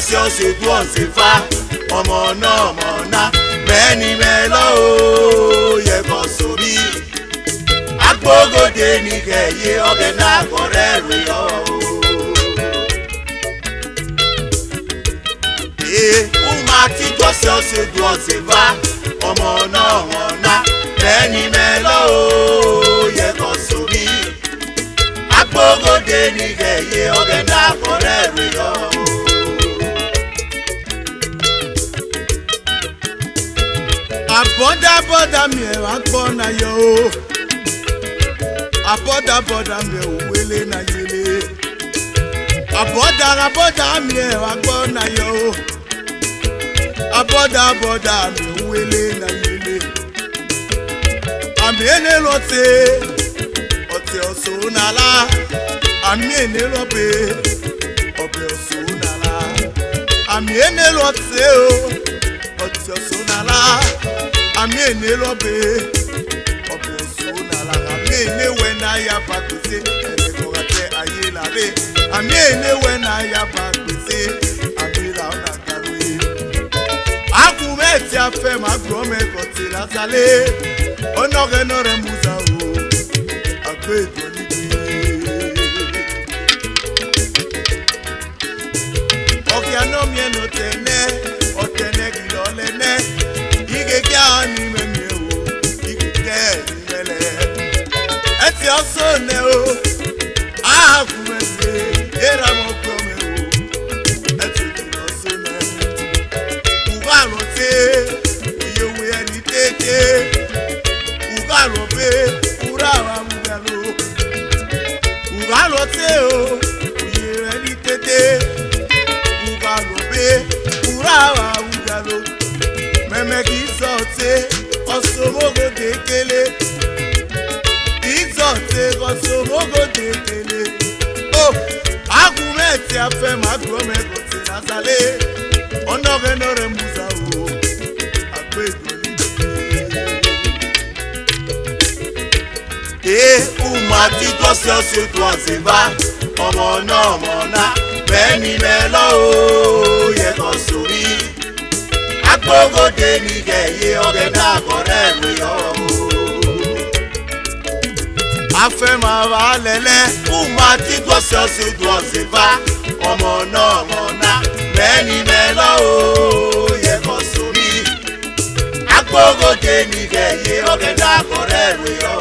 jọ́sí ọ̀sẹ̀ tó ọ̀sẹ̀ fa ọmọ náà mẹ́ni mẹ́lọ́ o yẹ kọ́ sórí Aghoghodenikhe yé ọbẹ̀ náà kọ́rẹ́ rí ọ. Uma ti jọ́sí ọ̀sẹ̀ tó ọ̀sẹ̀ fa ọmọ náà mẹ́ni mẹ́lọ́ o yẹ kọ́ sórí Aghoghodenikhe yé ọbẹ̀ náà kọ́rẹ́ rí ọ. Aboda mi wa gbọ́ na yo. Aboda mi wele na yele. Aboda mi wa gbọ́ na yo. Aboda mi wele na yele. Ami ene lote ote osunala. Ami ene lobe obe osunala. Ami ene lote o ote osunala. Ami ene lobe obe osunala. Ami ene wena ya bakuse ene kogate ayelare. Ami ene wena ya bakuse amira ona karwe. Akumeti afe magrome kote la sale. Onore nore muza o Aghoghodenikhe. Okiano mieno tene otene kilolene. Ni meme o ikike ni mele eti osone o akumese era mo kome o eti osone ugalote uyewe ni tete ugalobe urawa mugalo ugalote o uyewe ni tete ugalobe urawa mugalo meme kizote Osumogodekele kizote Osumogodekele oh agumeti afe magrome kote nasale onore nore muza o Aghoghodenikhe. Uma ti jọ́sí ọ̀sẹ̀ tó ọ̀sẹ̀ bá ọmọ náà mẹ́ni mẹ́lọ́ o yẹ kọ́ sórí Aghoghodenikhe yé ọbẹ̀ náà kọ́rẹ́ rí ọ. Afẹ́ máa wà lẹ́lẹ́ Uma ti jọ́sí ọ̀sẹ̀ tó ọ̀sẹ̀ bá ọmọ náà mẹ́ni mẹ́lọ́ o yẹ kọ́ sórí Aghoghodenikhe yé ọbẹ̀ náà kọ́rẹ́ rí ọ.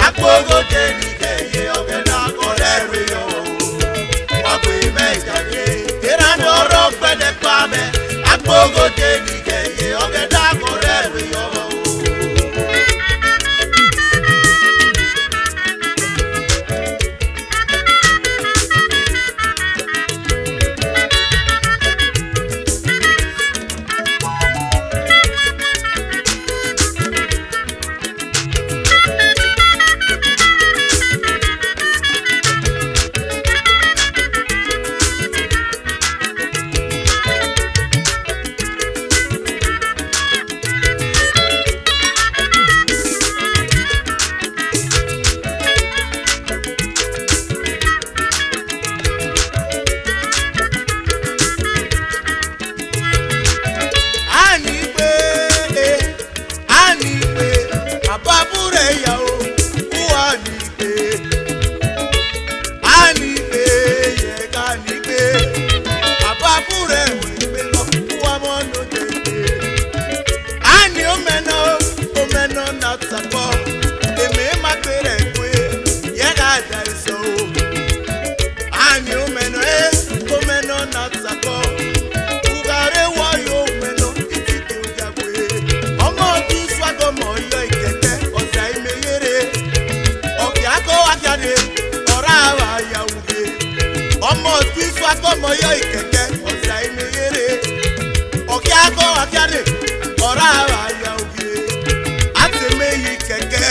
Aghoghodenikhe yé ọbẹ̀ náà kọ́rẹ́ rí ọ. Aghoghodenikhe yé ọbẹ̀ náà kọ́rẹ́ rí ọ. como yo y que o sea y me yere o que hago akiane ora vaya uye ate me yi keke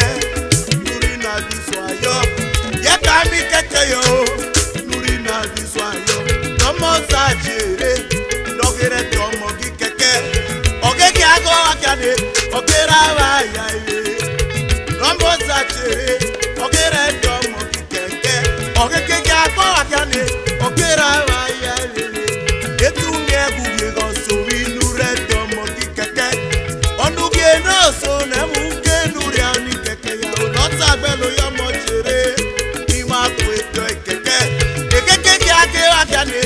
luri na diswayo ye ka mi keke yo luri na diswayo tomo sa jere logere tomo ki keke o ke hago akiane o ke ra vaya ye tomo sa jere o ke re tomo ki keke o ke hago akiane o ke ra vaya ye etunge guge go so inu re tomo ki keke onuge no so na muge nuri ani keke ya o lota gbelo yo mo jere ni ma ku eto keke keke ki ake wa kane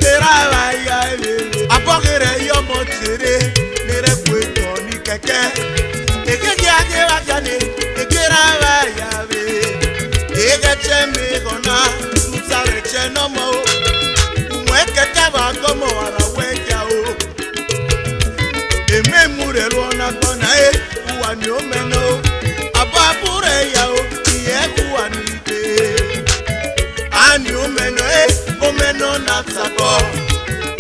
tera vaya ye abogere yo mo jere ni re ku eto ni keke keke ki ake wa kane kera vaya we ege cheme gona usare cheno mo keke ba como ara weja o eme mure lo na gbona e uwa ni o meno aba bure ya o iye uwa ni pe ani o meno na sabo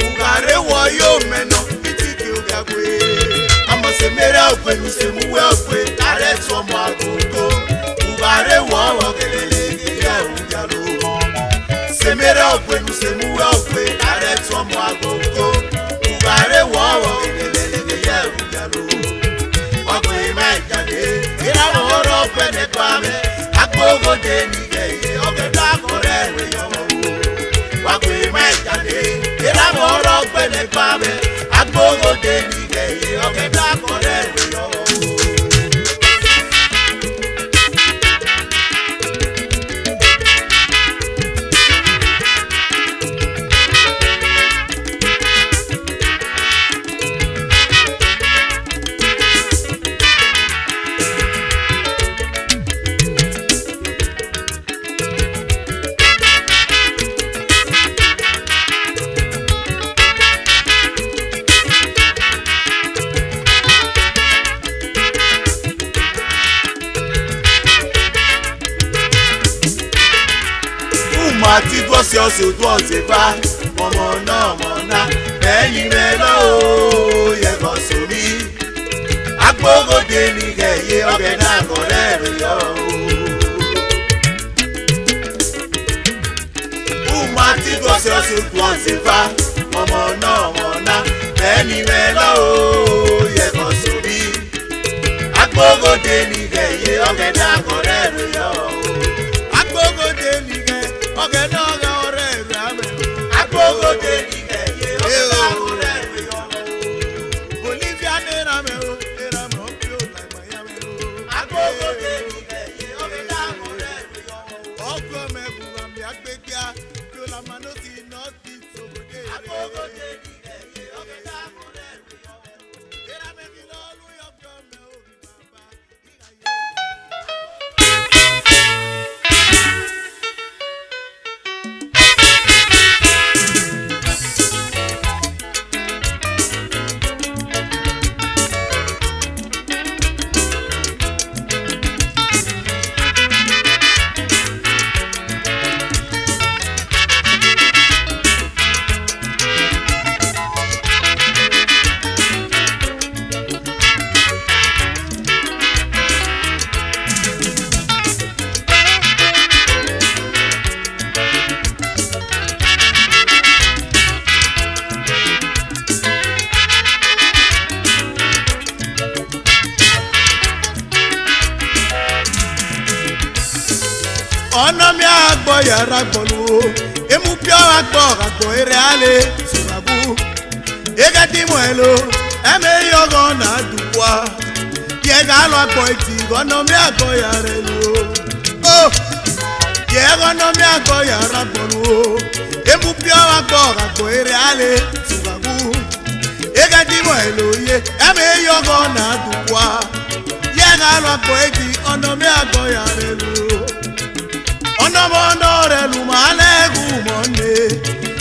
ugare wo yo meno itiki o gagwe amo se mere ogwe mi se mu we ogwe are to mo agogo ugare wo wo kelele ya ujalo se mere ogwe mi se mu we ogwe Tomo agogo, ugare wawo, elelele ye ujalo. Wagwe maijade, ira moro pene kwame. Aghoghodenikhe, ogeda korewe yomo. Wagwe maijade, ira moro pene kwame. Aghoghodenikhe, ogeda korewe yomo. Ati dwose ose dwose ba mona eyi melo ye go so mi Aghoghodenikhe ye ogena korewe yo Ati dwose ose dwose ba mona eyi melo ye go so mi Aghoghodenikhe ye ogena korewe yo Aghoghodenikhe ogena ore rame Aghoghodenikhe ye ogena korewe yo Bolivia ne rame o pio la mayame Aghoghodenikhe ye ogena korewe yo Ogbo me buwa mi agbegia pio la manoti not it so gode Aghoghodenikhe ye ogena korewe yo Era me ki lo lu yo come o baba Ono mi agbo yara gbolu emu pio agbo ere ale subabu ege ti mo elo eme yogo na dupwa ye ga lo agbo iti ono mi agbo yara elu oh ye ono mi agbo yara gbolu emu pio agbo ere ale subabu ege ti mo elo ye eme yogo na dupwa ye ga lo agbo iti ono mi agbo yara elu Onomonore lumale gumonde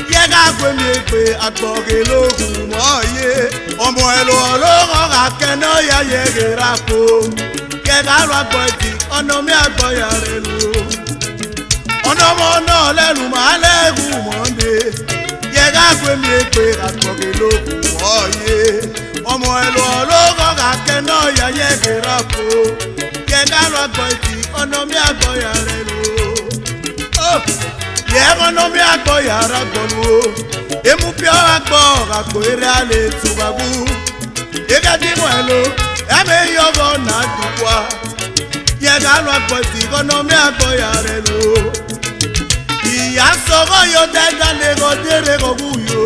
Yega kwemi pe agboge logun moye Omo elo ologo akeno ya yege rapo Yega agboji onomi agboya relu Onomonore lumale gumonde yega kwe mi ekpe akpọge loku oye ọmọ ẹlò ọlọ́gọ́ kàkẹ́ náà yà yẹ kẹrà kó yega lọ gbọ́ ìdí ọ̀nà mi àgbọ̀ yàrá lò yẹ ọ̀nà mi àgbọ̀ yàrá gbọ̀ lò emu pio àgbọ̀ àgbọ̀ eré alẹ́ tùbàbù yega dì mọ̀ ẹlò ẹ̀mẹ́ yọ̀gọ̀ náà dùkọ́ yega lọ gbọ́ ìdí ọ̀nà mi àgbọ̀ yàrá lò. Ìyá sọ̀rọ̀ yóò dẹ́gbẹ́ lẹ́gọ̀ dẹ́rẹ́ kọ̀ wúyò.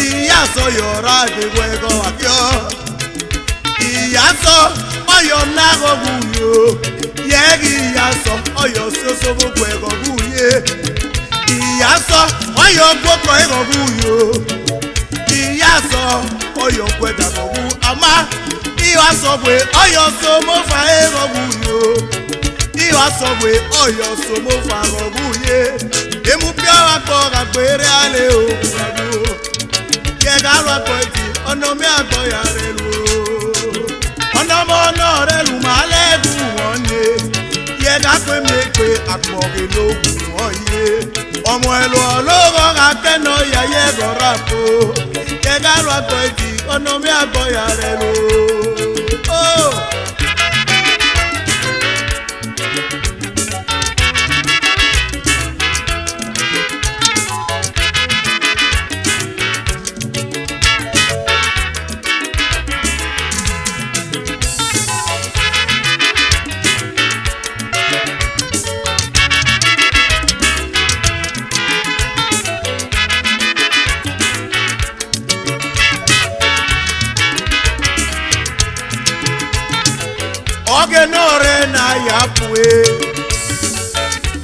Ìyá sọ yọ̀rọ̀ àdéhùn ẹ̀gọ́ àbíọ́. Ìyá sọ ọyọ̀ náà wúyò. Yẹ́rì ìyá sọ ọyọ̀ soso gbogbo ẹ̀gọ́ wúyè. Ìyá sọ ọyọ̀ gbogbo ẹ̀gọ́ wúyò. Ìyá sọ ọyọ̀ gbẹ̀dà kọ̀ wú. Àmọ́ ìwà sọ pé ọyọ̀ so mo fa ẹ̀gọ́ wúyò. Ìwà sọ pé ọyọ̀ so mo fa ẹ̀gọ́ wúyè. Emu pia wakọ kagbere ale o gbadu yega wakọ eti ọ̀nà mi àgbọ̀ ya rẹ lu ọ̀nà mọ ọ̀nà rẹ lu ma lẹ́gùn wọn ni yega pé mi pé àpọ̀ èlò ògùn wọn yé ọmọ ẹlò ọlọ́gọ́ kakẹ́ náà yà yẹ gọ́ra kó yega wakọ eti ọ̀nà mi àgbọ̀ ya rẹ lu. Oge nore na ya pue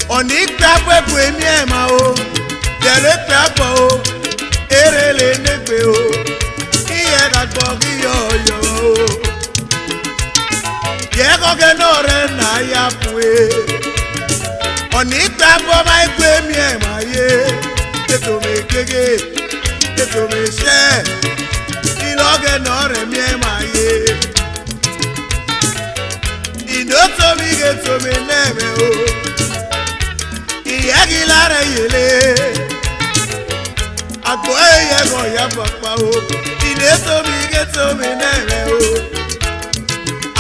Oni kpakwe pue mi ema o Jere kpakwe o Erele negbe o Iye kakbo kiyo yo Yego oge nore na ya pue Oni kpakwe ma ikwe mi ema ye Eto me kege Eto me she Iloge nore mi ema ye Inoto mi geto mi neme o Iyagi lare yele Agbo eye go ya papa o Inoto mi geto mi neme o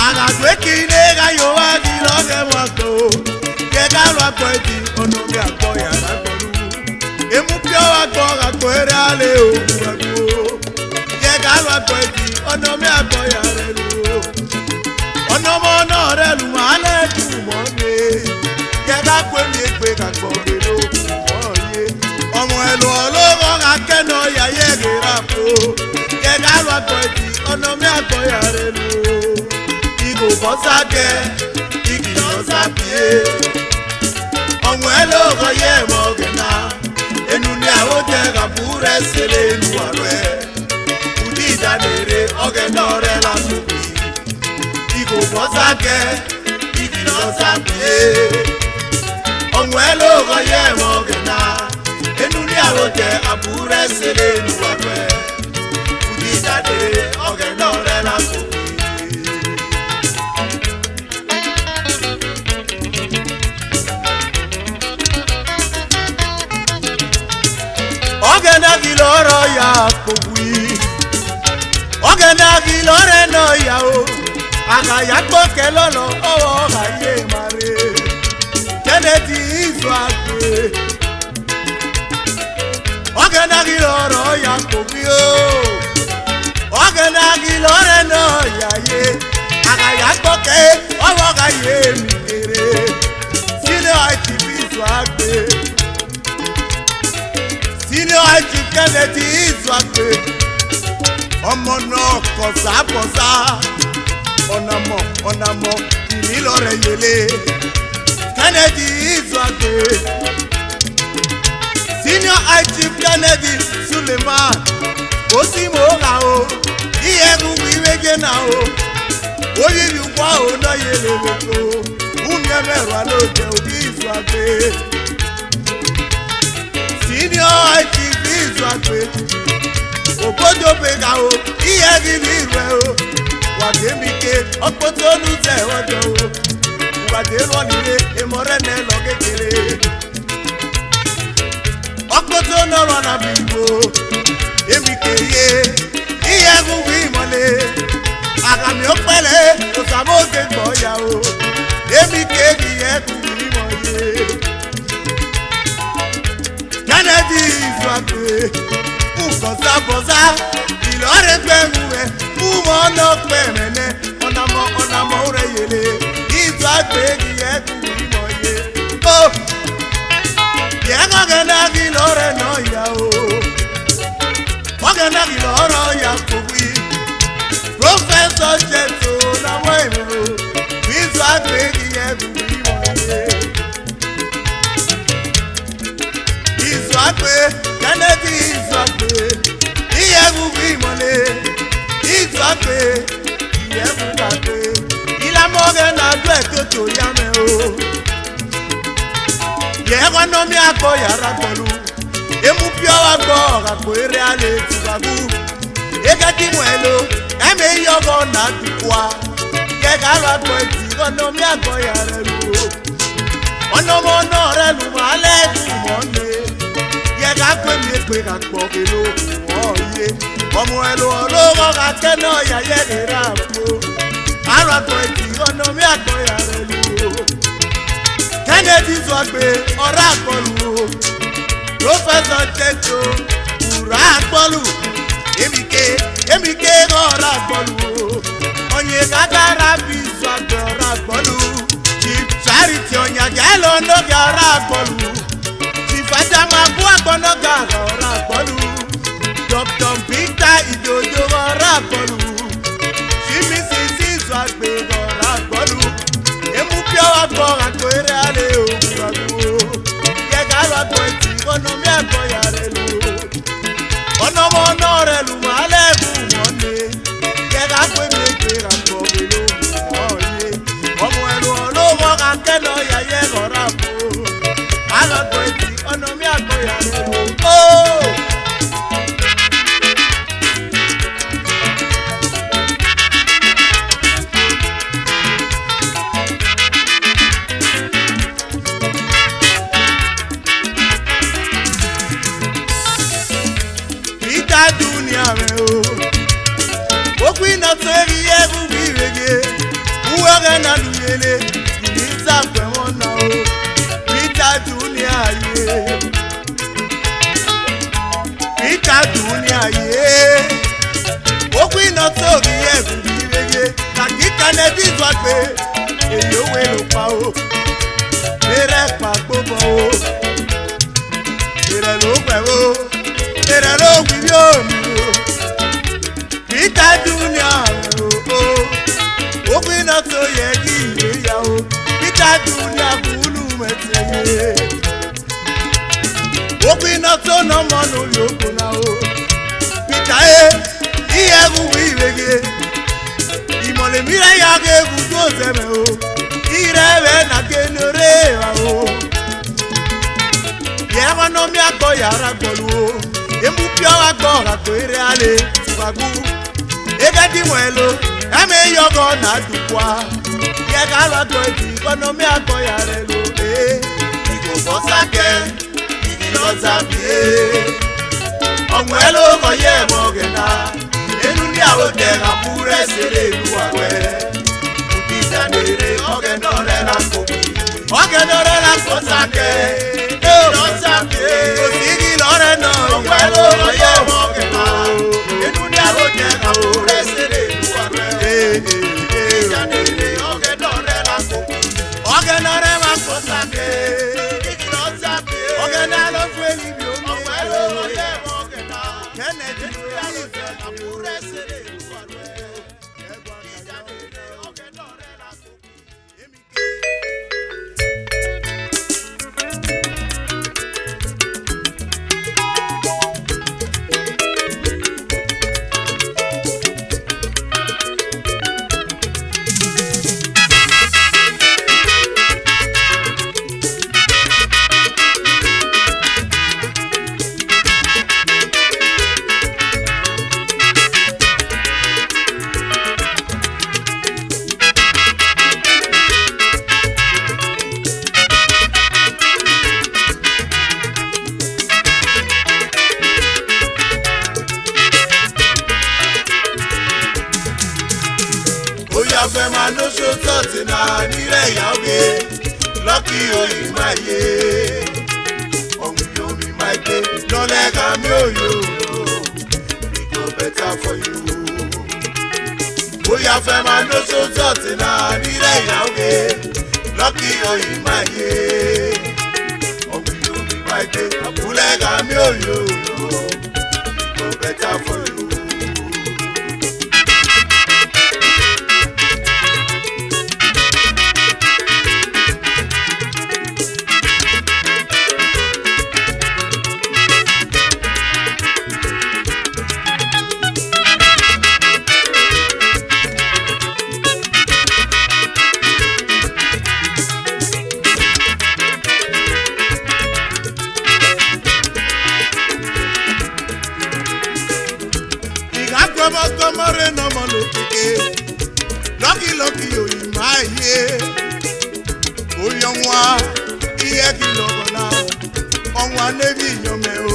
Agagwe kine ga yo wa di loge mwako Kega lo agbo edi ono mi agbo ya lagbolu Emu pio agbo ere ale o Kega lo agbo edi ono mi agbo ya relu ọ̀nà mọ́ náà rẹ̀ lù máa lẹ́dùn mọ́ mi yẹ́gá pé mi pé kàgbọ́ mi ló kù mọ́ yé ọmọ ẹ̀lú ọlọ́gọ́ akẹ́nà yàyẹ́ rírà kó yẹ́gá lọ àgbọ̀ ìdí ọ̀nà mi àgbọ̀ yà rẹ̀ lù ìgò kan sákẹ́ igi kan sábìyé ọmọ ẹ̀lú ọkọ̀ yẹ́ mọ́ gẹ̀nà ẹnu ní àwọn tẹ kàbúrẹ́ sílẹ̀ ìlú àrẹ kùdí ìdánilẹ̀ ọ̀gẹ̀ náà rẹ̀ lásùkù Bọ́sákẹ́ igi lọ sábìyé ọmọ ẹ ló kọ yẹ mọ gẹ̀nà ẹnu ní àròjẹ àbúrẹ́ sílẹ̀ ìlúwàgbẹ́ kùdí ìjáde ọ̀gẹ̀ náà rẹ̀ lásòkè. ọ̀gẹ̀ náà kì lọ́rọ̀ ya kòkù yìí ọ̀gẹ̀ náà kì lọ́rẹ̀ náà yà o. Agaya gboke lolo owo aye mare Kennedy Izuagbe Ogena gi loro ya kobi o Ogena gi lore no ya ye Agaya gboke owo aye mi kere Senior ITV Izuagbe Senior ITV Kennedy Izuagbe Ọmọ náà kọ̀sákọ̀sá ọ̀nàmọ̀ ìnílọ̀rẹ̀ yẹlé Kennedy Izuagbe Senior ITV Kennedy Suleiman Osimoga o Iyegun Iweje na o Oyiyi kwa o na yele loko Umyemero aloje Obi Izuagbe Senior ITV Izuagbe Ogojo bega o Iyegun Iwe o Wademike ọkpọtụ olu tẹ ọjọ o Ìgbàdé lọ nílé èmọ̀rẹ́ nẹ lọ kékeré. Ọkpọtụ moto no run bibo emikeye iye gugu imole agami opele osamoge gboya o emikeye iye gugu imole Kennedy Izuagbe ukosa boza ilore gbemuwe umono pemene onamo Ureyele Izuagbe iye gugu imole oh Aghoghodenike lore no ya o Aghoghodenike lore ya kowi Professor Jeto na mo Izuagbe iye gugu imole Izuagbe Kennedy Izuagbe iye gugu imole Izuagbe iye gugu agbe ilamoge na do etoto ya me o Yego mi akọ yara pẹ̀lú emu pio agbo agbo ere ale tubagu egati mwelo eme yogo na tukwa yega agbo eti gono mi akọ yara lu ono mo no re lu male ku monde yega pe mi pe agbo kelo oye ọmọ elo ologo ka keno ya yege ra po agbo eti gono mi akọ yara lu Kennedy Izuagbe ọ̀rá àgbọ̀lù o Professor Jeto ùrà àgbọ̀lù emike ọ̀rá àgbọ̀lù o onye gagara bí Izuagbe ọ̀rá àgbọ̀lù Chief Charity ọ̀nyàjà ẹ̀lọ́ n'oge ọ̀rá àgbọ̀lù Chief Adamabu àgbọ̀nọ́gà ọ̀rá àgbọ̀lù Dr. Peter Idodo ọ̀rá àgbọ̀lù Chief Mrs. Izuagbe ọ̀rá àgbọ̀lù emu pio agbo agbo ere ale o ye ga agbo eti ono mi agbo ya re lu ono mo no re lu male bu monde ye ga agbo mi pe agbo mi lu oye omo elu olowo ka keno ya ye gora bu agbo eti ono mi agbo ya re lu oh dunia me o okwina tori ebu birege uwe na luyele inza pe wona o pita dunia ye okwina tori ebu birege taki Kennedy Izuagbe eyo we lo pa o mere pa gbogbo o mere lo pe o Ere lo wiyo mi o Pita dunia o Okwina to ye di ya o Pita dunia kulu meteye Okwina to no mono yoko na o Pita iye gugu iwege Imole mire ya ge gugu zeme o Irewe na genore wa o Yego no mi akọ yara gbolu o emu pio agbo agbo ere ale tubagu egadi mwelo eme yogo na dukwa ye ga agbo eti kono mi agbo ya re lo igo fosake igilo zabie omwelo ko ye mogena enu ni awote ga pure sere luawe utizanere ogenore la fosake igilo zabie osigilo re no omwelo ko ye mogena enu ni awote ga pure sere luawe utizanere ogenore la ogenore ma fosake igilo zabie ogenalo fueli bi omwelo ko ye mogena Kennedy Izuagbe ga pure sere luawe utizanere ogenore la Ovhiafemai no show thought na nire yawe. Lucky Ohimal. Omi my day, no leg am yo. It go better for you. Ovhiafemai no show thought na nire yawe. Lucky Ohimal. Omi my day, no leg am yo. It go better for you. Komore no mo lokeke. Lucky Ohimal. Oyonwa iye kilobona. Onwa nebi nyome o.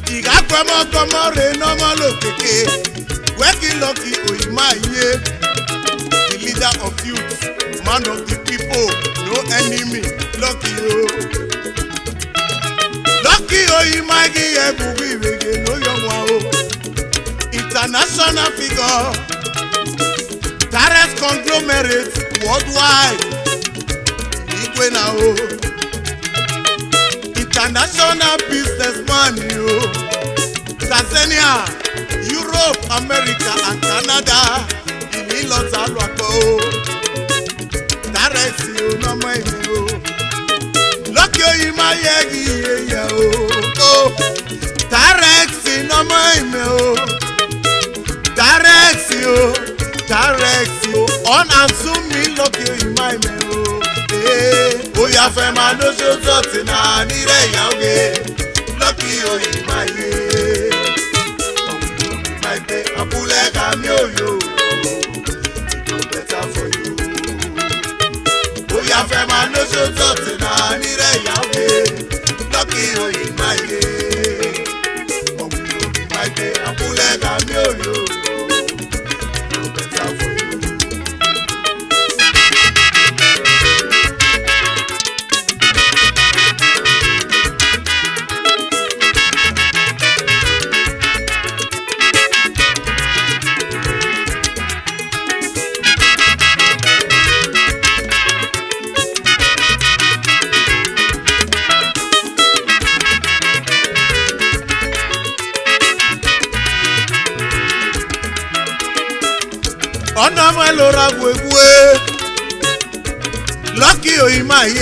Iga komore no mo lokeke. Lucky Ohimal. The leader of youth, man of the people, no enemy. Lucky Ohimal ebubi no yonwa o. International figure, direct conglomerate worldwide. Igwe na o. International businessman yo. Tanzania, Europe, America and Canada. Ililọta Aluagbo. Direct yo no mo emi o. Lucky Ohimal ye o. Direct no mo emi o. Direct you, on and soon me Lucky Ohimal o. Ovhiafemai no show thought na nire yawe. Lucky Ohimal. My day, abule am yo. It go better for you. Ovhiafemai no show thought na nire yawe. Lucky Ohimal. My day, abule am yo. Ọ̀nà mọ́ lọ́ra wéwé. Lucky Ohimal.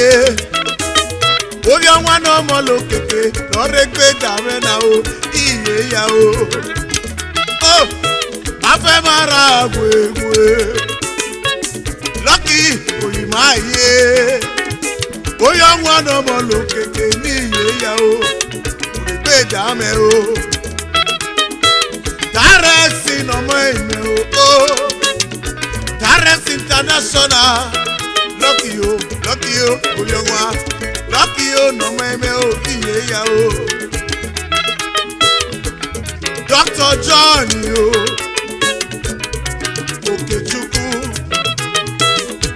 Obi ọnwa na ọmọ lokeke lọ́rẹ́ gbé dàmẹ́ na o iye ya o. Afẹ́ máa ra wéwé. Lucky Ohimal. Obi ọnwa na ọmọ lokeke ní iye ya o. Gbé dàmẹ́ o. Direct sin ọmọ ìmẹ̀ o. Direct International. Lucky Oyonwa. Lucky no meme o iye ya o. Dr. John yo.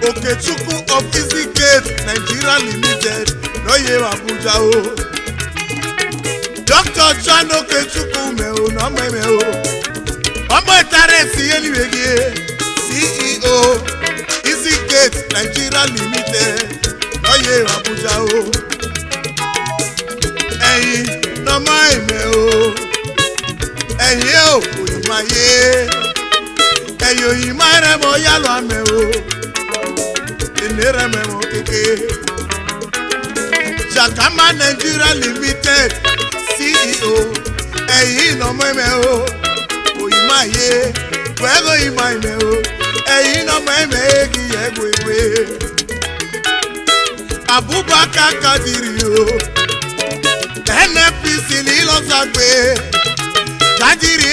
Okechukwu of Izuagbe Nigeria Limited. Lóye Abuja o. Dr. John Okechukwu me o no meme o. Ọmọ ìtàrẹ́ sí Eliwege. CEO Izuagbe Nigeria Limited. Lóye Abuja o. Ẹ̀yin nọmọ ìmẹ̀ o. Ẹ̀yin o Ohimal. Ẹ̀yin Ohimal rẹ̀ mọ yálò àmẹ̀ o. Èlé rẹ̀ mẹ̀mọ́ kéke. Jakama Nigeria Limited. CEO ẹ̀yin nọmọ ìmẹ̀ o. Ohimal. Pẹ̀lú Ohimal ìmẹ̀ o. Ẹ̀yin nọmọ ìmẹ̀ egi ẹ̀gbọ́ ìwé. Abubakar Kadiri o. NNPC ní Izuagbe. Kadiri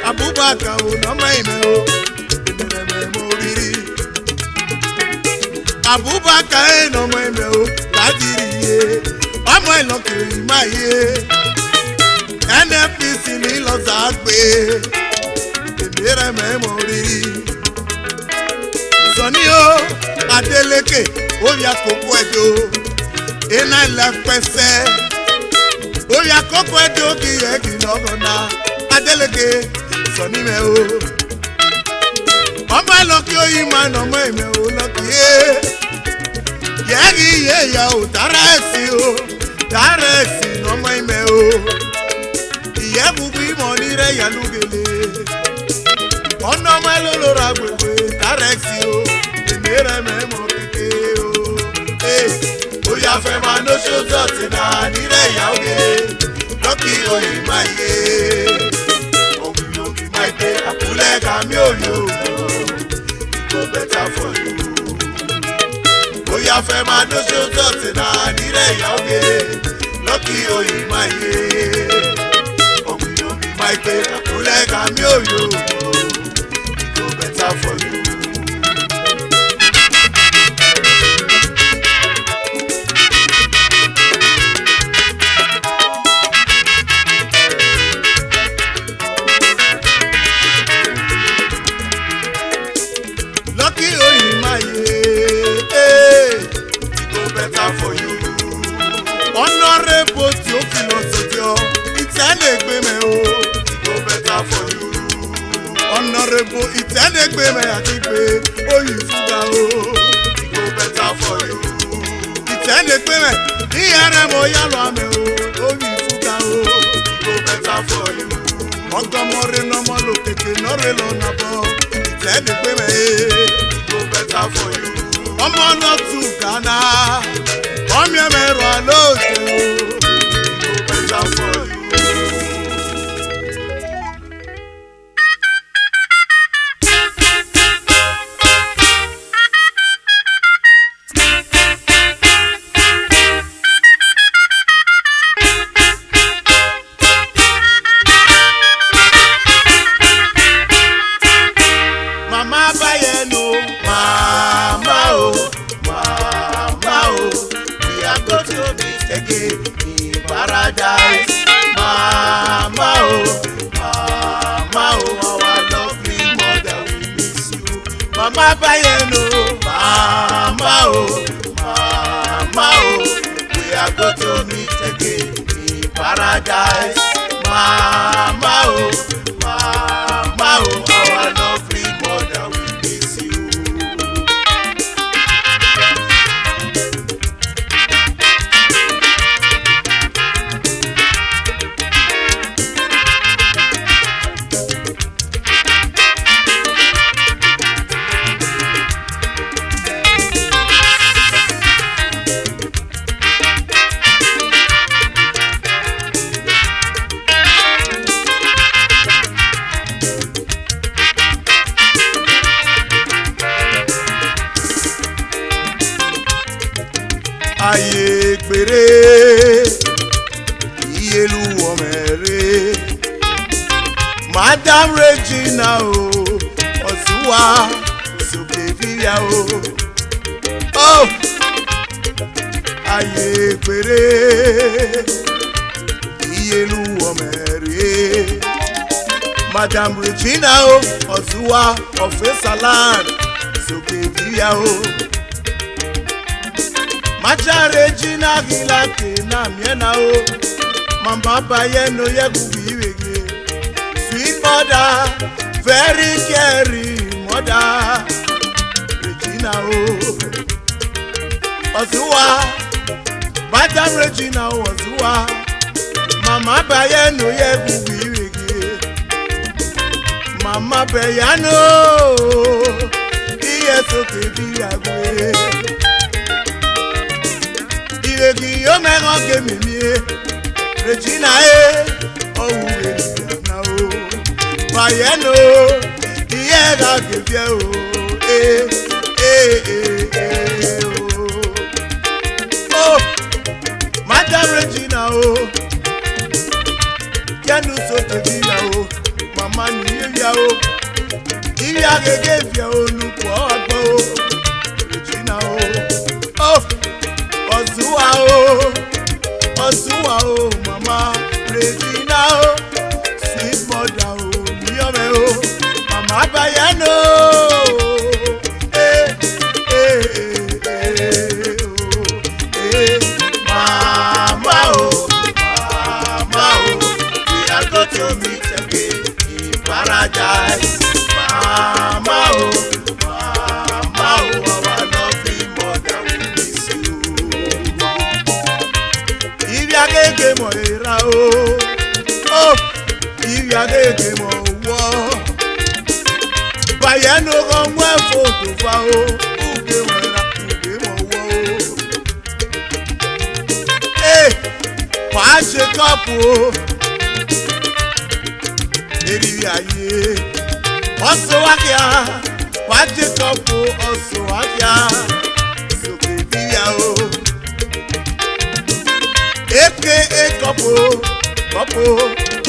Abubakar o nọmọ ìmẹ̀ o. Ènìyàn mọ̀ rírí. Abubakar nọmọ ìmẹ̀ o. Kadiri ọmọ ìlọ́kì Ohimal. NNPC ní Izuagbe. Ere memory. Sonio Adeleke Ohiakoko Edo. Ena la pese. Ohiakoko Edo ki eki nogona. Adeleke Soni me o. Ọmọ lọ́kì Ohimal ọmọ ìmẹ̀ o lọ́kì yé. Yẹ́gì yé ya o dárẹ́sì ọmọ ìmẹ̀ o. Ìyẹ́ gbogbo ìmọ̀ nírẹ̀ yàlúgele. Ọ̀nà ọmọ ẹlòlóra gbègbè dárẹ́sì o. Èmi rẹ̀ mẹ́mọ̀ kéke o. Ovhiafemai no show dọ̀tí náà nírẹ̀ yàlúgele. Lọ́kì Ohimal yé. Ohimal gbé àkúlẹ̀ kàmí òní o. Better for you. Ovhiafemai no show dọ̀tí náà nírẹ̀ yàlúgele. Lọ́kì Ohimal yé. Ohimal gbé àkúlẹ̀ kàmí òní o. Better for you. Lucky Ohimal better for you. Honorable Theophilus, it's an Egbeme o. Better for you. Honorable it's an Egbeme Adigbe Oyifuga o. Better for you. It's an Egbeme Iyaremo Yalwame o. Oyifuga o. Better for you. Ogomore no mo lokeke no re lo nabo. It's an Egbeme better for you. Come on not to Ghana. Come here me Rwalode o. Better for you. Mama Bayeno, Mama oh, we are going to meet again in paradise. Mama oh, our lovely mother, we miss you. Ayé gbèrè iyelu omere Madam Regina o Ozuwa Ohimal o oh ayé gbèrè iyelu omere Madam Regina o Ozuwa Ohimal o Macha Regina Gilake na miena o Mama Bayeno Yegubiwege Sweet mother, very caring mother Regina o Ozuwa Madam Regina o Ozuwa Mama Bayeno Yegubiwege Mama Bayano Iye soke Izuagbe Iregi yo me ronke mimi Regina ouwe na o Bayeno iye ga gebie o oh Madam Regina o Kenu so tebia o Mama ni ya o Iya gege fia o nupo agbo Regina o oh Ozuwa o, Mama Regina o, sweet mother o, Niyome o, abayano mama oh, we are going to meet again in paradise. Mama oh, our lovely mother will miss you. Ibi agege mo era oh, ibi agege mo wo. Bayano kon we photo fa o, uge mo era uge mo wo. Wàá ṣe kọ́pù o, èrìrì ayé, ọ̀sùn wákìá, wàá ṣe kọ́pù ọ̀sùn wákìá, sókè bíyà o.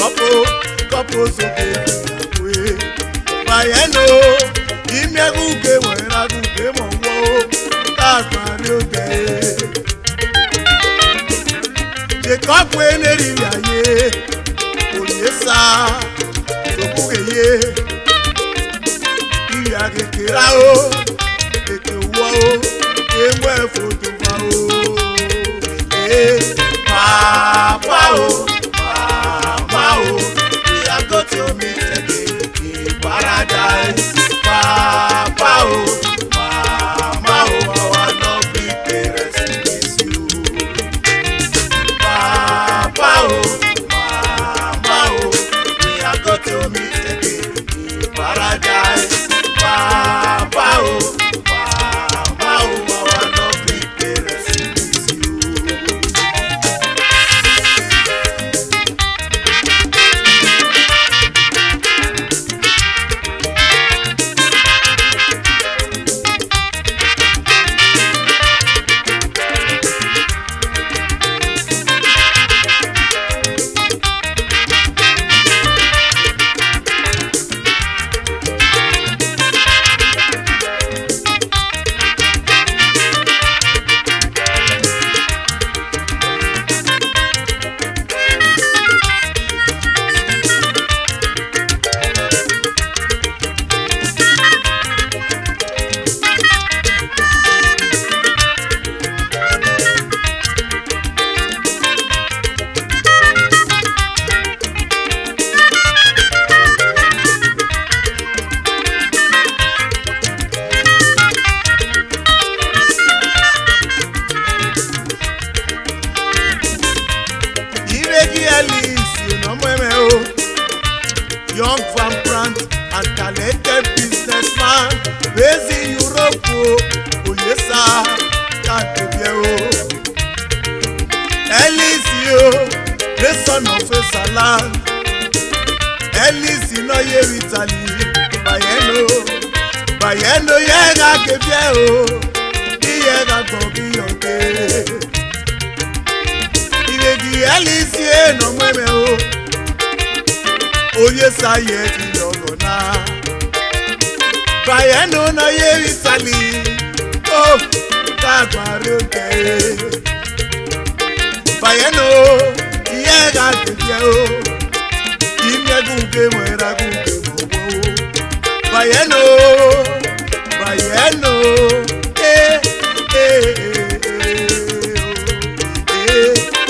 Aka kọ́pù sókè bíyà wé. Bàyẹ̀nù ìmẹ̀kù kéwọ̀ ìràgùn kéwọ̀ wọ́, káàkiri àrí òkè. Jekọpụ eneriri aye, onye sa okpukeye, iri akekere ahụ, ekewa o, enwe foto fa o. Papa oh, mama oh, we are going to meet again in paradise. Papa oh, mama oh, our lovely parents miss you. Papa oh, mama oh, we are going to meet again in paradise. Papa oh, mama oh, our lovely parents miss you. Young vibrant and talented businessman based in Europe, oh yes sir, can't be oh. Elisi the son of a salam. Elisi no ye Italy, Bayeno yega kebie oh, yega kobi yoke. Ilegi Elisi no mweme oh. Oye saye ilogona Bayano na ye Italy, oh, tagwaroke. Bayano yega kebie oh, imyeguke mwera guke mowo. Bayano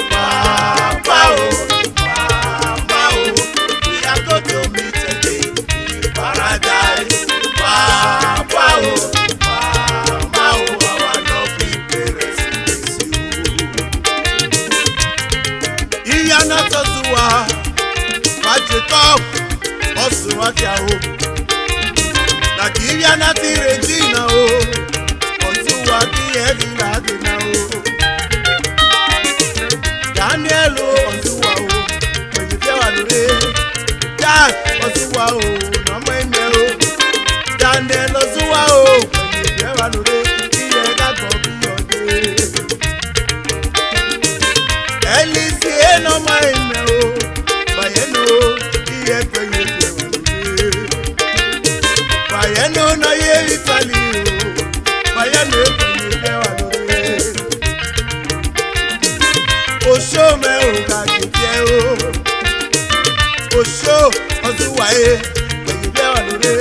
Papa oh, mama oh, we are going to meet again in paradise. Papa oh, mama oh, our lovely parents miss you. Iyana Ozuwa, Majekop, Ozuwa Kiao. Na Iyana Regina oh, Ozuwa Kiegina Gina oh. Daniel Ozuwa oh, when you tell Alure, Jack Ozuwa oh, no mwende oh. Daniel Ozuwa oh, when you tell Alure, Iyega Kobi Ode. Elisi no mwende oh, Bayeno, Iyegwe Yegwe Alure. Bayeno no ye Italy oh, Bayeno when you tell Alure. Osho me oga kike o, Osho Ozuwa e, when you tell Alure.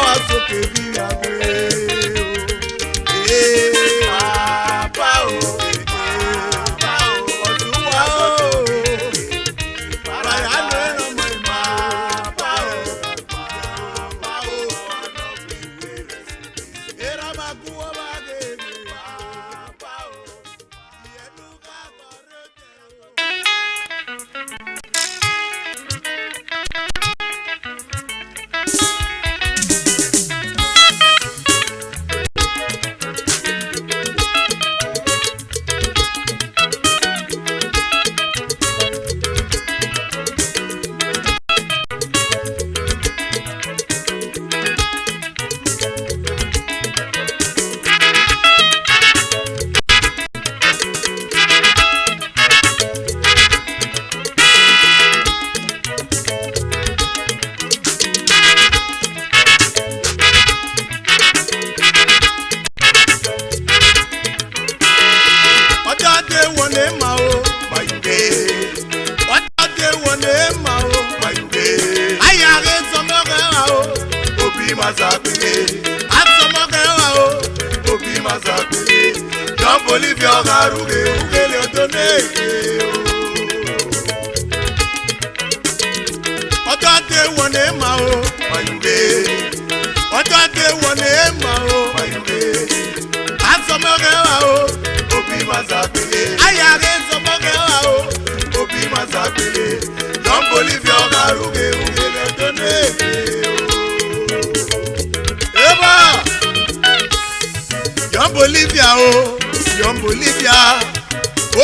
wa sókè bí àgbẹ̀ bàbá o Ozuwa o bàyà ló ń ọmọ ìmọ̀ bàbá o era máa kú wọ́n bá gègé bàbá o ìyẹnú ká bọ̀rọ̀ tẹ̀ o. Constance Bolivia Osigbemhe Ododenwonema o Ododenwonema o Asomogewa o Ayare somogewa o Constance Bolivia Osigbemhe Eba Bolivia o Bolivia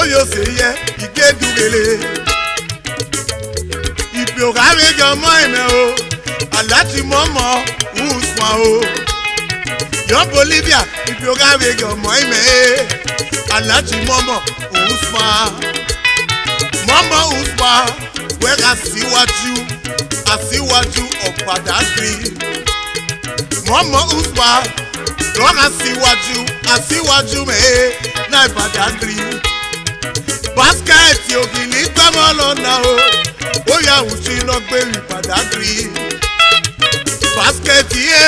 oyo seye igedugele ipe ogare jomo ime o alati momo usma o Bolivia ipe ogare jomo ime alati momo usma wega asiwaju Ọ̀padàgìrì momo usma lọ́ka síwájú mẹ́ẹ́ náà Ọ̀padàgìrì báskẹ́ẹ̀tì ògìlì gbẹ́mọ́ lọ́nà o ó yà wùtí iná gbérí Ọ̀padàgìrì báskẹ́ẹ̀tì yẹ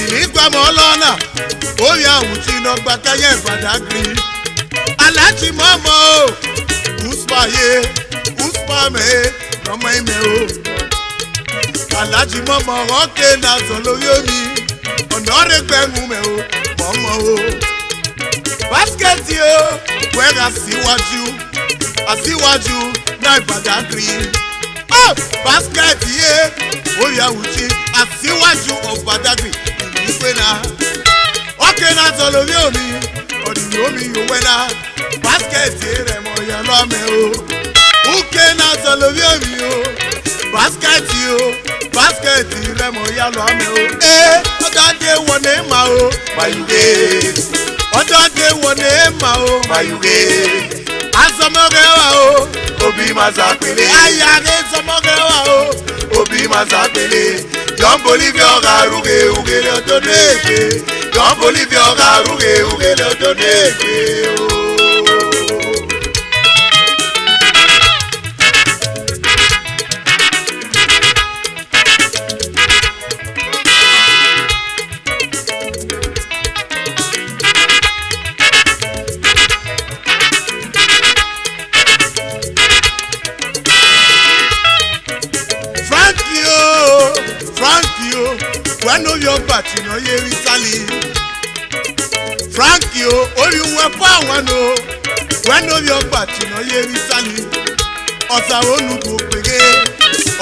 ìlì gbẹ́mọ́ lọ́nà ó yà wùtí iná gbàkẹ́yẹ Ọ̀padàgìrì aláàjì mọ́mọ́ o uspa mẹ́ẹ́ lọ́mọ ìmẹ́ o aláàjì mọ́mọ́ ọ̀kẹ́ náà sọ lórí omi. Ọ̀nà gbẹ̀mú mẹ́ o, mọ̀mọ́ o. Báskẹ́ẹ̀tì o, wẹ́rẹ́ aṣíwájú náà Ọ̀padàgìrì. Báskẹ́ẹ̀tì yẹ, ó yà wùtí aṣíwájú Ọ̀padàgìrì ìlú náà. Ọ̀kẹ́ náà sọ lórí omi, ọ̀dìní omi yóò wẹ́ náà. Báskẹ́ẹ̀tì rẹ̀ mọ̀ yà lọ́mẹ́ o. Ọ̀kẹ́ náà sọ lórí omi o. Báskẹ́ẹ̀tì rẹ̀ mọ̀ yà lọ́mẹ́ o. Ododenwonema o Ododenwonema o Asomogewa o Ayare somogewa o Constance Bolivia Osigbemhe Constance Bolivia Osigbemhe When your party no ye Sally Frankie o oriwe power no when your party no ye Sally Osa onu go pege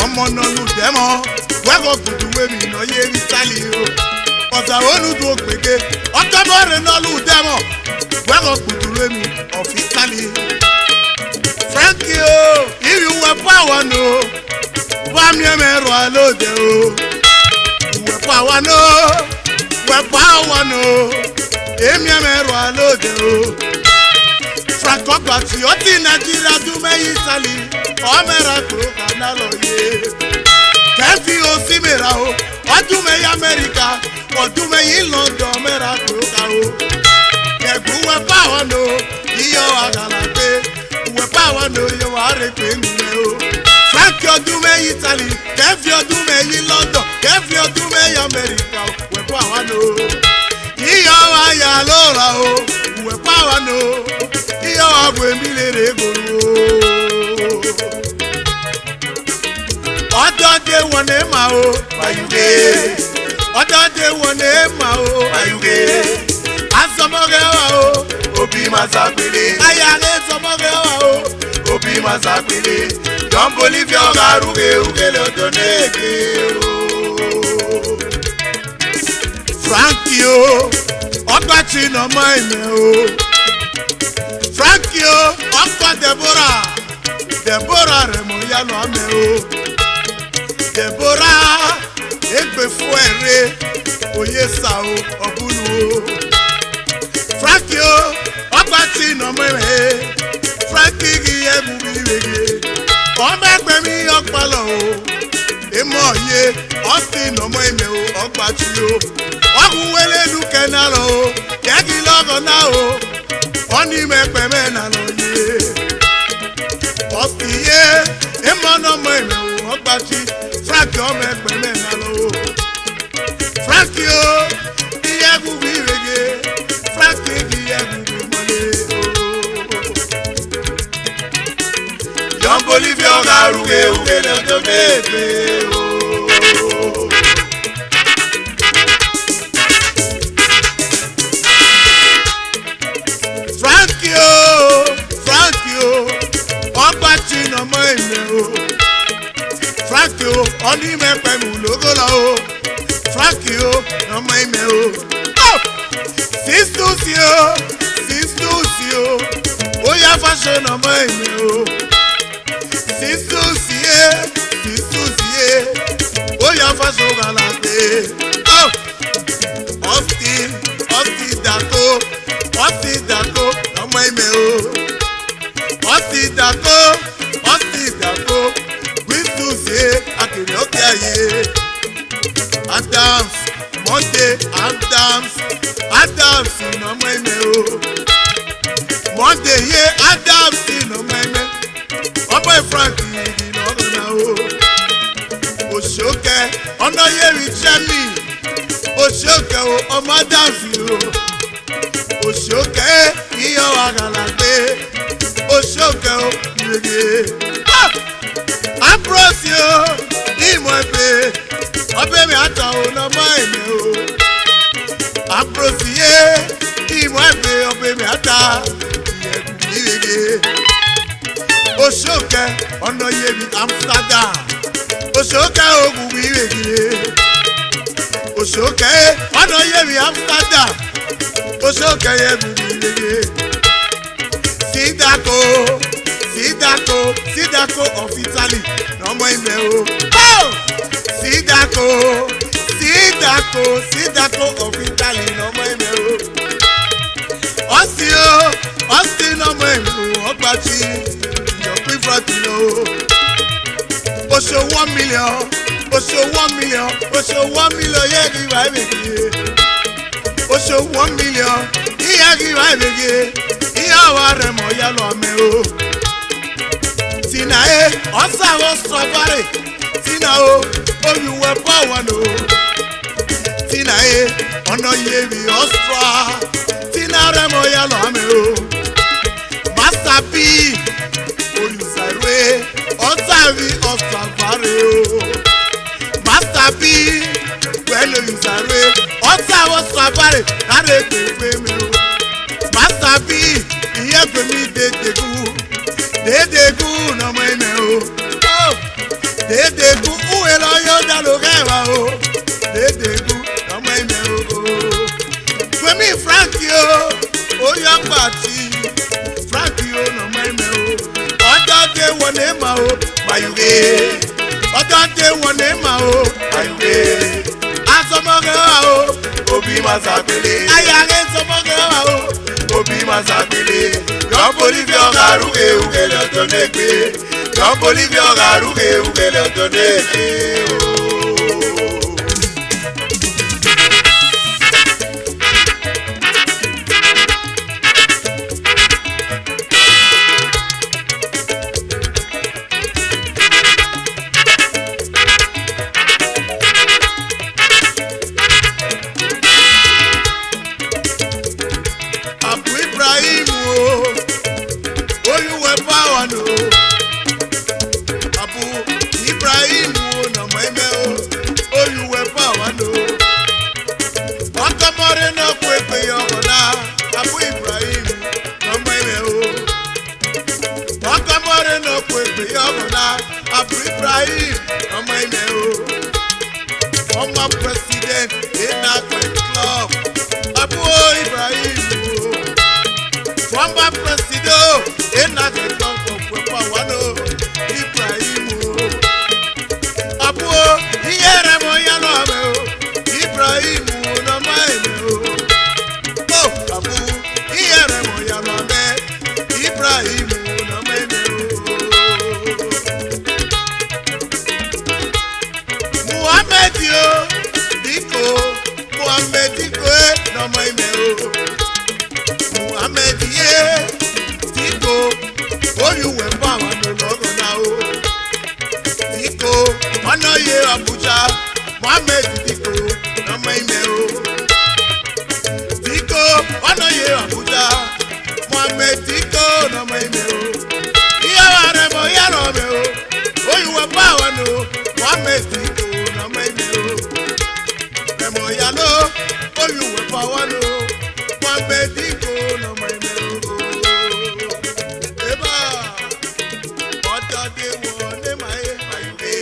omo no nu demo we go kudu we mi no ye Sally o Osa onu go pege okamore no lu demo we go kudu we mi officially Frankie o iriwe power no wa mi emero alode o Power no, emi emero alode o. Franco Bati oti Nigeria do me Italy, o mera ko kanalo ye. Kefi o si mera o, o do me America, o do me London mera ko ka o. Kebu we power no, iyo agalate, we power no yo are pe nle o. Franco do me Italy, Kefi o do me London, Kefi o do me America. Ozuwa o, uwe power no. Iyo agwe milere goro. Ododenwonema o, ayuge. Ododenwonema o, ayuge. Asomogewa o, obi mazagbele. Ayare somogewa o, obi mazagbele. John Bolivia Ogaruge ugele Ododenwoneke o. Frankie o, Ogbachi no mine o. Frankie o, Ọkọ Deborah remo ya no ame o. Deborah egbe fún ere oye sa o ọbunu o. Frankie o, Ogbachi no mine. Frankie gi emu biwege. Ọmọ ẹgbẹ́ mi ọpọlọ o. Emo ye Austin no mine o Ogbachi o. Ọkùn wẹlé dúkẹ́ náà lọ o. Yẹ́gì lọ́gọ̀ náà o. Oni mẹ́pẹ́ mẹ́ náà lọ yé. Austin ye emo no mine o Ogbachi. Frankie ọmọ ẹgbẹ́ mẹ́ náà lọ o. Frankie o, iye gbùgbù ìrègé. Frankie iye gbùgbù mọ́lẹ̀ o. John Bolivia Ogaruge ugele Ododenwoneke o. Frankie o, Ogbachi no mine o. Frankie o, oni mẹ́pẹ́ mu lógolo o. Frankie o, no mine o. Sistusi o, oya fashion no mine o. Sistusi oya fashion galante. Austin Dako, no mine o. Austin Dako, Sistusi akiri oke aye. Adams Monday, Adams no mine o. Monday ye Adams no mine. Ọbọ Frankie no gana o. Osoke ọ̀nà yeri Chemi. Osoke o ọmọ Adams o. Osoke iyo agalagbe. Osoke o irege. Ambrose o Imhodogbe. Ọbẹ̀ mi ata o no mine o. Ambrose ye Imhodogbe ọbẹ̀ mi ata. Irege. Osoke ọ̀nà yeri Amsterdam. Osoke ogun irege. Osoke ọ̀nà yeri Amsterdam. Osoke ogun irege. Sidako of Italy n'ọmọ ime o. Sidako of Italy n'ọmọ ime o. Austin n'ọmọ ime o. Ogbachi ìyọ̀pín frọ̀tì o. Oṣù 1 million yẹ́ kí wàá bèbè. Oṣù 1 million yẹ́ kí wàá bèbè. Ìyàwó rẹ̀ mọ̀ yá lọ mẹ́ o. Tina e ọ̀sà wọ́n sọ̀bárẹ̀. Tina o olùwẹ̀ bọ̀ wọn o. Tina e ọ̀nà yẹ̀rì ọ̀sùà. Tina rẹ̀ mọ̀ yá lọ mẹ́ o. Master B olùsàrè ọ̀sà rí ọ̀sàbárẹ̀ o. Master B pẹ̀lú olùsàrè ọ̀sà wọ́n sọ̀bárẹ̀ lára ètò ìfẹ́ mi o. Master B ìyẹn gbèmí dédégú n'ọmọ ime o. Dédégú uwe lọ yóò dálò kẹwàá o. Dédégú n'ọmọ ime o. Gbèmí Frankie o, oya Ogbachi. Frankie o n'ọmọ ime o. Ododenwonema o, mayuge. Ododenwonema o, mayuge. Asọmọgẹwà o, obi mazagbele. Ayare sọmọgẹwà o, obi mazagbele. John Bolivia Ogaruge ugele Ododenwoneke. John Bolivia Ogaruge ugele Ododenwoneke o. former president in Aghoghode club, Abu Ibrahim. Former president in Aghoghode club of Wepawano, Ibrahim. Abu Iyeremo Yalome, Ibrahim no maime. Oh, Abu Iyeremo Yalome, Ibrahim no maime. Muhammad yo, Diko, Muhammad Diko no maime. Muhammad ye, Diko, oh you were power no longer now. Diko, Mano ye Abuja, Muhammad Diko no maime. Diko, Mano ye Abuja, Muhammad Diko no maime. Iyaremo Yarome, oh you were power no, Muhammad Diko no maime. Remo Yalo, oh you were power no, Muhammad Diko no maime. Eba, Ododenwonema mayuge,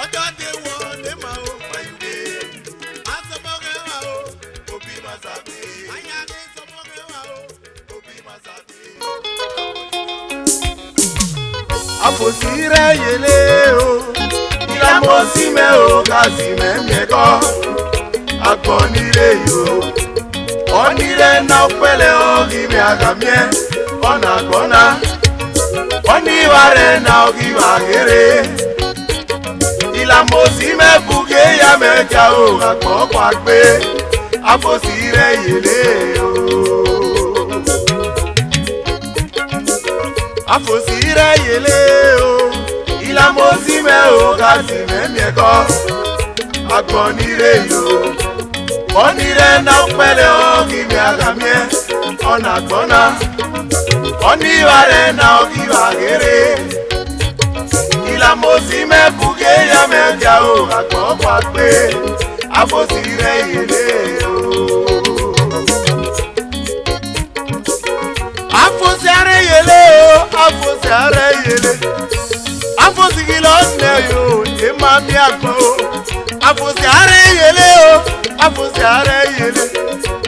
Ododenwonema mayuge. Asobogewa o, obi masabe. Ayage sobogewa o, obi masabe. Afuosireyele o, ilamosime o, kasime mieko. Agbonire yo, onire na pele o, give agamie, onagona. Oniware na ogibagere. Ilamosime buge ya meja o, agbopagbe. Afuosireyele o. Afuosireyele o, ilamosime o, kasime mieko. Agbonire yo, onire na pele o, give agamie, onagona. Oniware na ogibagere. Ilamosime buge ya meja o, agbopagbe. Afuosireyele o. Afuosireyele o, Afuosireyele. Afuosigilone yo, emami agbo. Afuosireyele o, Afuosireyele.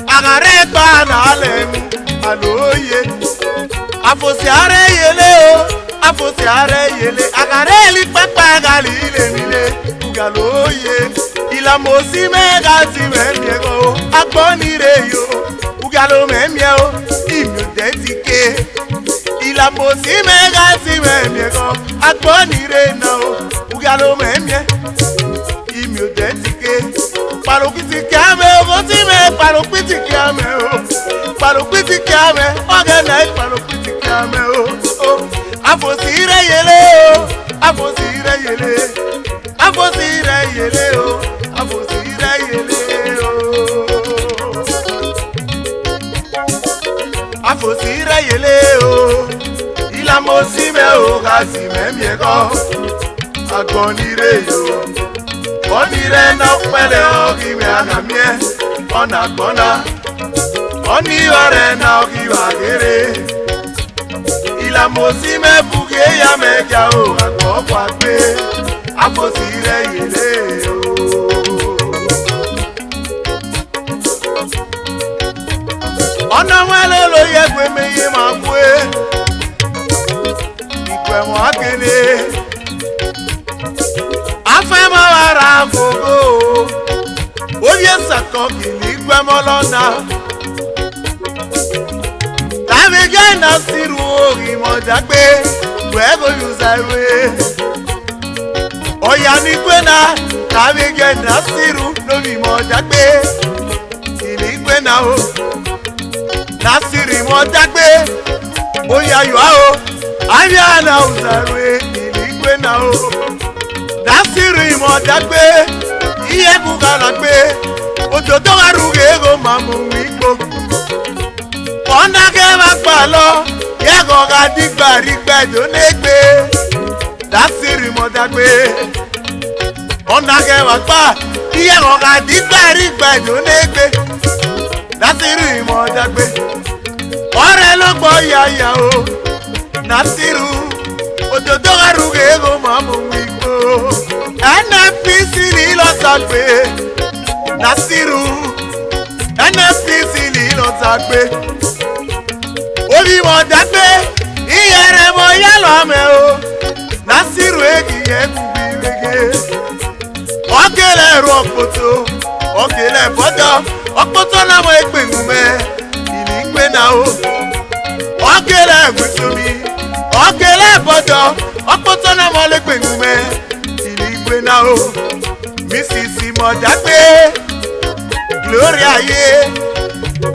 Agare gba na alemu, aloye. Afuosireyele o, Afuosireyele. Agare li papa gali le mile, ugaloye. Ilamosime gasime miego, agbonire yo, ugalo memie o, imhodogbe. Ilamosime gasime miego, agbonire na o, ugalo memie, imhodogbe. Parokiti kiame o, gotime parokiti kiame o, parokiti kiame, organize parokiti kiame o. Afuosireyele o, Afuosireyele. Afuosireyele o, Afuosireyele o. Afuosireyele o, ilamosime o, kasime mieko. Agbonire yo, onire na pele o, give agamie, onagbona. Oniware na ogibagere. Ilamosime buge ya meja o, agbopagbe. Afuosireyele o. Ọ̀nà wẹ́lẹ́ ló yẹ pé meye máa kú ẹ́. Ìpẹ̀wọ̀n akele. Afẹ́ máa wá ra Aghoghode o. Ó yẹ sàkọ́ kìlì gbẹ́mọ́ lọ́nà. Tàbí gẹ́ Nasiru o, Imhodogbe. Wẹ́ẹ́gò Izuagbe. Oya ni kwena, tàbí gẹ́ Nasiru no Imhodogbe. Kìlì kwena o. Nasiru Imhodogbe. Oya yua o. Abia na Uzawe, kìlì kwena o. Nasiru Imhodogbe. Iye bugalagbe. Ojoto aruge ego mamu wikpo. Onage magba lo, Aghoghodenikhe donegbe. Nasiru Imhodogbe. Onage magba, Aghoghodenikhe donegbe. Nasiru Imhodogbe. Ore lo gbo yaya o. Nasiru, ojoto aruge ego mamu wikpo. NFPC Izuagbe Nasiru NFPC Izuagbe Ovhiafemai iyere mo yalo me o Nasiru egiye kubirege okele ropoto okele bodo okpoto na mo egbegume iligbe na o okele gusumi okele bodo okpoto na mo legbegume iligbe na o Mrs. Imhodogbe Gloria ye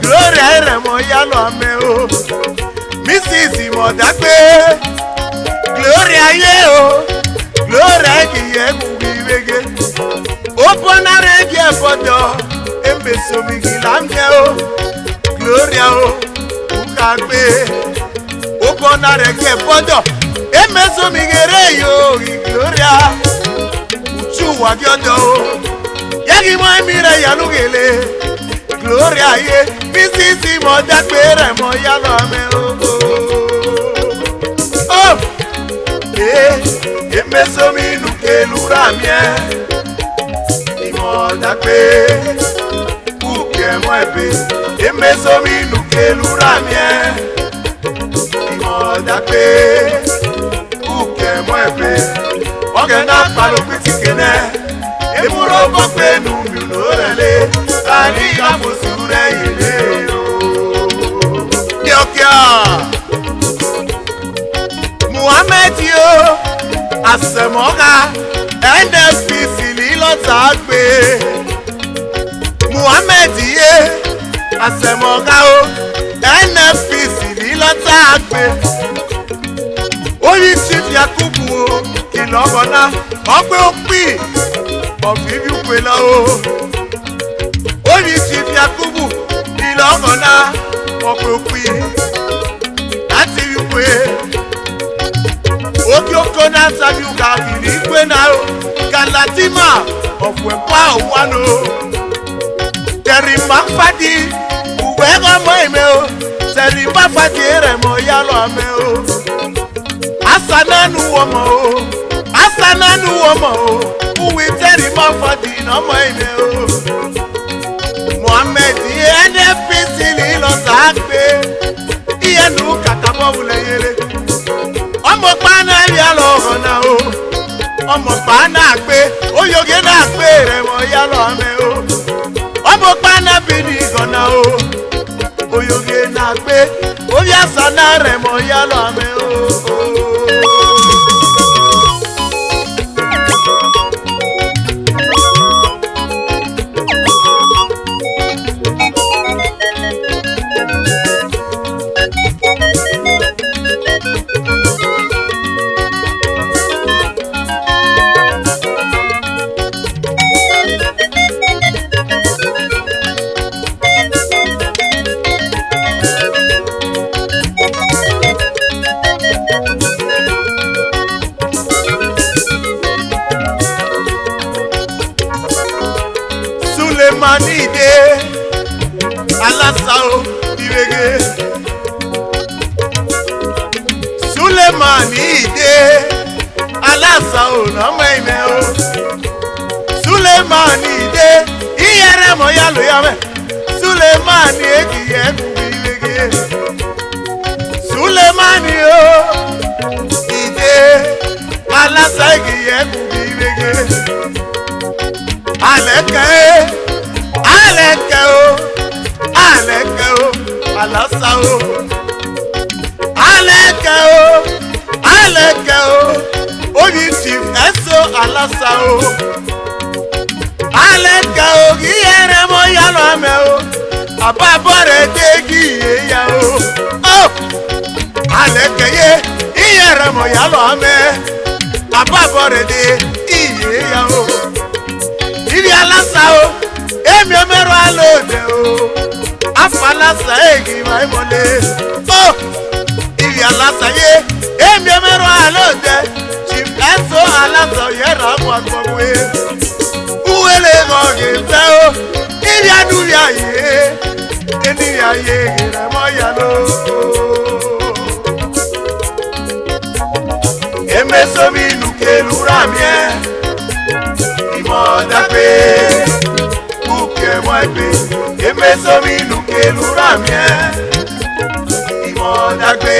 Gloria ere mo yalo me o Mrs. Imhodogbe Gloria ye o Gloria egiye kubirege oponare die bodo embesomi gilamye o Gloria o ukagbe oponare die bodo embesomi gere yo Gloria uchuwa gyodo o yagi mo emire yalugele Gloria ye Mrs. Imhodogbe re mo yalo me o emesomi nukelura mie Imhodogbe uke mwebe emesomi nukelura mie Imhodogbe uke mwebe ogena palo pitikene emuro bokpe numi lorele tani Afuosireyele yokia Muhammad yo asemoga NFPC Izuagbe Muhammad ye asemoga o NFPC Izuagbe oyi chief Yakubu o kilobona ogbe opi Ovhiafemai la o oyi chief Yakubu kilobona ogbe opi láti wípé okioko na sabi uka kiri ikwe na o Galatima ofwepa owano Terima fadi uwe gomo ime o Terima fadi ere mo yalo ame o Asananu womo o Asananu womo o uwe Terima fadi no mo ime o Muhammad NFPC Izuagbe iyenu kakabo wuleyele ọmọ pana yalo hona o ọmọ pana gbe oyoge na gbe re mo yalo me o ọmọ pana bini hona o oyoge na gbe Ovhiafemai re mo yalo me o Manide alasao ibege Sulemanide alasao na maime o Sulemanide iyere mo yalo yame Sulemani egiye kubibege Sulemani o ide alasa egiye kubibege aleke alasa o aleke o oyi chief eso alasa o aleke o iyere mo yalo ame o ababore degi ya o aleke ye iyere mo yalo ame ababore de iye ya o ibi alasa o emi omero alode o afalasa egi mai mole ibi alasa ye emi omero alode chief eso alasa yera mo agbowe uwele goge fe o ibi aduri aye eni aye ere mo yalo emesomi nukelura mie Imhodogbe uke moibe emesomi nuke luramie Imhodogbe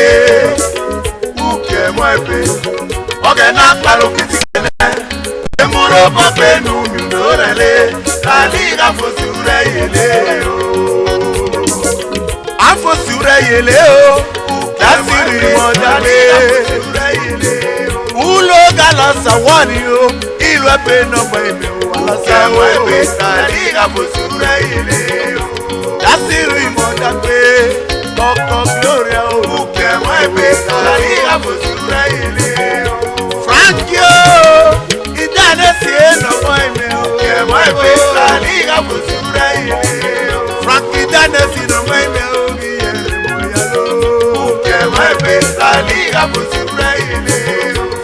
uke moibe ogena palokitine emuro papenu nyudorele ali Afuosireyele Afuosireyele Nasiru Imhodogbe ulo galasa wani o ilu epe nomo eme o alasa o ebe ali Afuosireyele Nasiru Imhodogbe oko gloria o uke mo ebe ali Afuosireyele Frankio idane si nomo eme o uke mo ebe ali Afuosireyele Frankie idane si nomo eme o biye mo yalo uke mo ebe ali Afuosireyele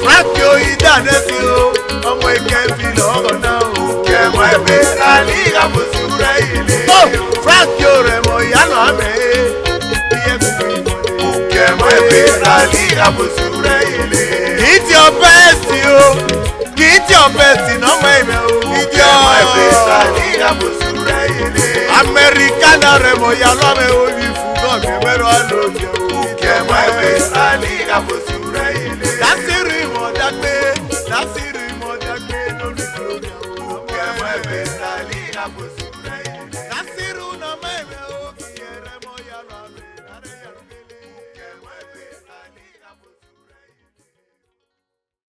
Frankio idane si o ọmọ ìkẹfì lọ́gọ̀ náà o uke mo ebe ali Afuosireyele Frankio rẹ̀ mọ̀ ìyálọ̀ àmẹ́ iye fìlú ìmọ̀lẹ́ uke mo ebe ali Afuosireyele kì í ti ọbẹ̀ sí o kì í ti ọbẹ̀ sí nọ́mọ ìmẹ̀ o uke mo ebe ali Afuosireyele Amẹ́ríkánà rẹ̀ mọ̀ ìyálọ̀ àmẹ́ o ní fúgọ̀ mi mẹ́rọ àlọ́ jẹ́ o uke mo ebe ali Afuosireyele.